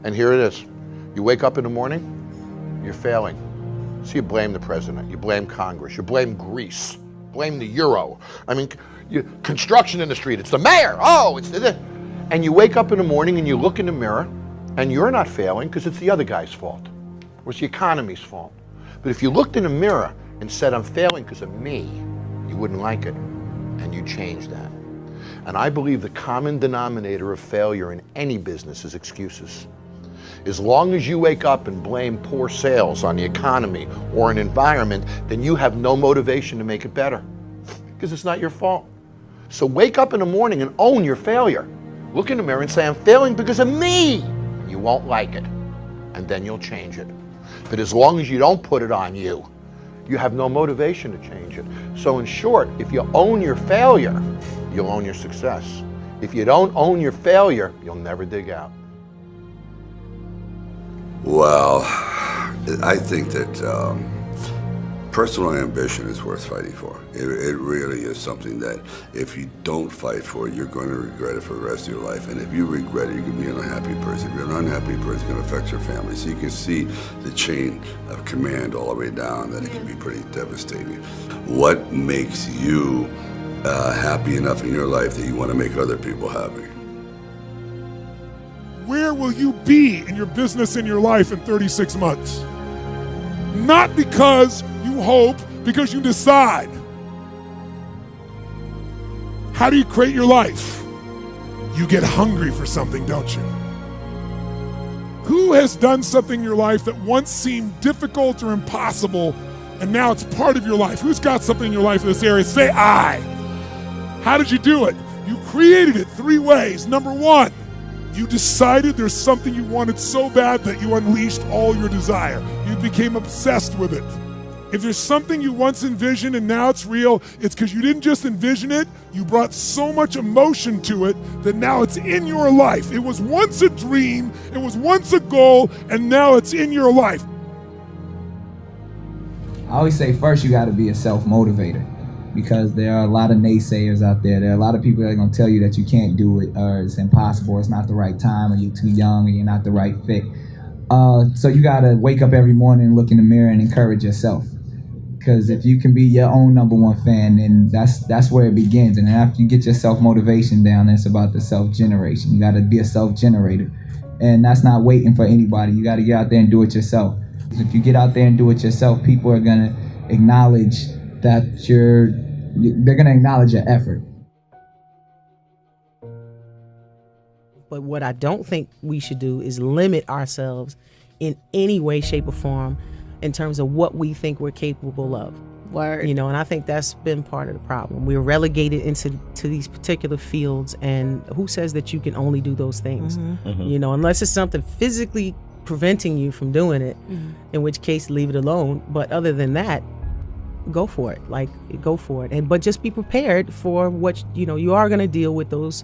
And here it is. You wake up in the morning, you're failing. So you blame the president, you blame Congress, you blame Greece, blame the euro. I mean, construction industry, it's the mayor, it's the... And you wake up in the morning and you look in the mirror and you're not failing because it's the other guy's fault, or it's the economy's fault. But if you looked in the mirror and said, I'm failing because of me, you wouldn't like it, and you change that. And I believe the common denominator of failure in any business is excuses. As long as you wake up and blame poor sales on the economy or an environment, then you have no motivation to make it better, because it's not your fault. So wake up in the morning and own your failure. Look in the mirror and say, I'm failing because of me. You won't like it, and then you'll change it. But as long as you don't put it on you, you have no motivation to change it. So in short, if you own your failure, you'll own your success. If you don't own your failure, you'll never dig out. Well, I think that personal ambition is worth fighting for. It really is something that if you don't fight for it, you're going to regret it for the rest of your life. And if you regret it, you're going to be an unhappy person. If you're an unhappy person, it's going to affect your family. So you can see the chain of command all the way down, that it can be pretty devastating. What makes you happy enough in your life that you want to make other people happy? Where will you be in your business, in your life in 36 months? Not because you hope, because you decide. How do you create your life? You get hungry for something, don't you? Who has done something in your life that once seemed difficult or impossible, and now it's part of your life? Who's got something in your life in this area? Say I. How did you do it? You created it 3 ways. Number 1, you decided there's something you wanted so bad that you unleashed all your desire. You became obsessed with it. If there's something you once envisioned and now it's real, it's because you didn't just envision it, you brought so much emotion to it that now it's in your life. It was once a dream, it was once a goal, and now it's in your life. I always say first you got to be a self-motivator, because there are a lot of naysayers out there. There are a lot of people that are going to tell you that you can't do it, or it's impossible, or it's not the right time, or you're too young, or you're not the right fit. So you got to wake up every morning and look in the mirror and encourage yourself. Because if you can be your own #1 fan, then that's where it begins. And then after you get your self-motivation down, then it's about the self-generation. You got to be a self-generator. And that's not waiting for anybody. You got to get out there and do it yourself. If you get out there and do it yourself, people are going to acknowledge that they're going to acknowledge your effort. But what I don't think we should do is limit ourselves in any way, shape, or form in terms of what we think we're capable of. Word. And I think that's been part of the problem. We're relegated into these particular fields, and who says that you can only do those things? Mm-hmm. Unless it's something physically preventing you from doing it, in which case leave it alone. But other than that, go for it. Go for it. But just be prepared for what, you are going to deal with those,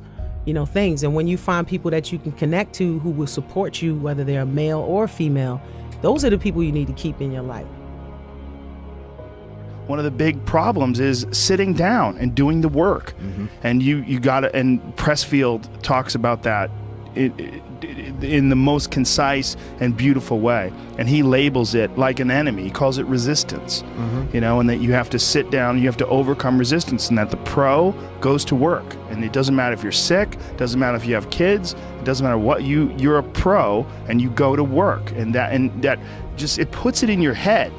things. And when you find people that you can connect to who will support you, whether they're male or female, those are the people you need to keep in your life. One of the big problems is sitting down and doing the work. Mm-hmm. And you got to, and Pressfield talks about that in the most concise and beautiful way. And he labels it like an enemy. He calls it resistance, and that you have to sit down, you have to overcome resistance, and that the pro goes to work. And it doesn't matter if you're sick, it doesn't matter if you have kids, it doesn't matter what, you're a pro and you go to work. And that just, it puts it in your head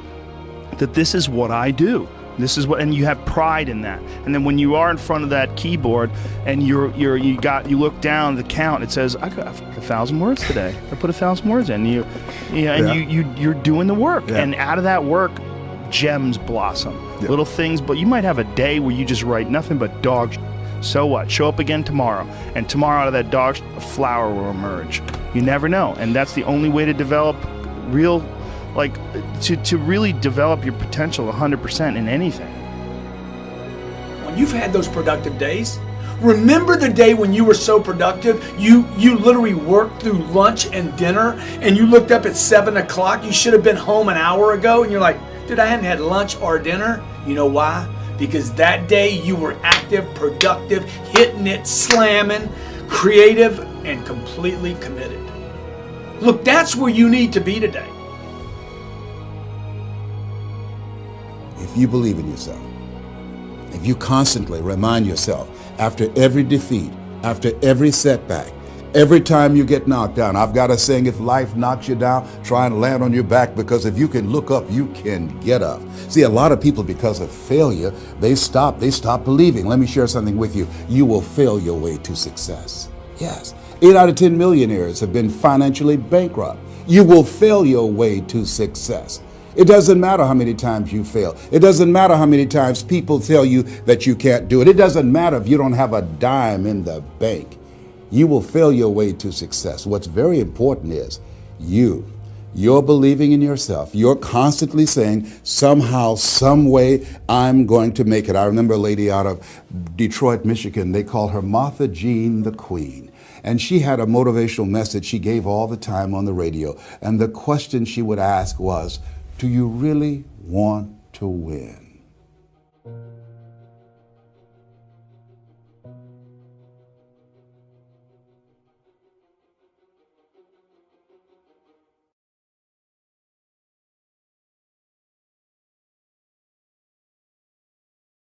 that this is what I do. This is what, and you have pride in that. And then when you are in front of that keyboard and you look down the count, it says, I got 1,000 words today. I put 1,000 words in. You're doing the work. Yeah. And out of that work, gems blossom. Yeah. Little things, but you might have a day where you just write nothing but dog shit. So what? Show up again tomorrow. And tomorrow out of that dog shit, a flower will emerge. You never know. And that's the only way to develop real, to really develop your potential 100% in anything. When you've had those productive days, remember the day when you were so productive, you literally worked through lunch and dinner, and you looked up at 7 o'clock, you should have been home an hour ago, and you're like, dude, I hadn't had lunch or dinner. You know why? Because that day you were active, productive, hitting it, slamming, creative, and completely committed. Look, that's where you need to be today. If you believe in yourself, if you constantly remind yourself after every defeat, after every setback, every time you get knocked down, I've got a saying, if life knocks you down, try and land on your back, because if you can look up, you can get up. See, a lot of people, because of failure, they stop believing. Let me share something with you. You will fail your way to success. Yes, 8 out of 10 millionaires have been financially bankrupt. You will fail your way to success. It doesn't matter how many times you fail. It doesn't matter how many times people tell you that you can't do it. It doesn't matter if you don't have a dime in the bank. You will fail your way to success. What's very important is you're believing in yourself. You're constantly saying, somehow, some way, I'm going to make it. I remember a lady out of Detroit, Michigan. They call her Martha Jean the Queen. And she had a motivational message she gave all the time on the radio. And the question she would ask was, do you really want to win?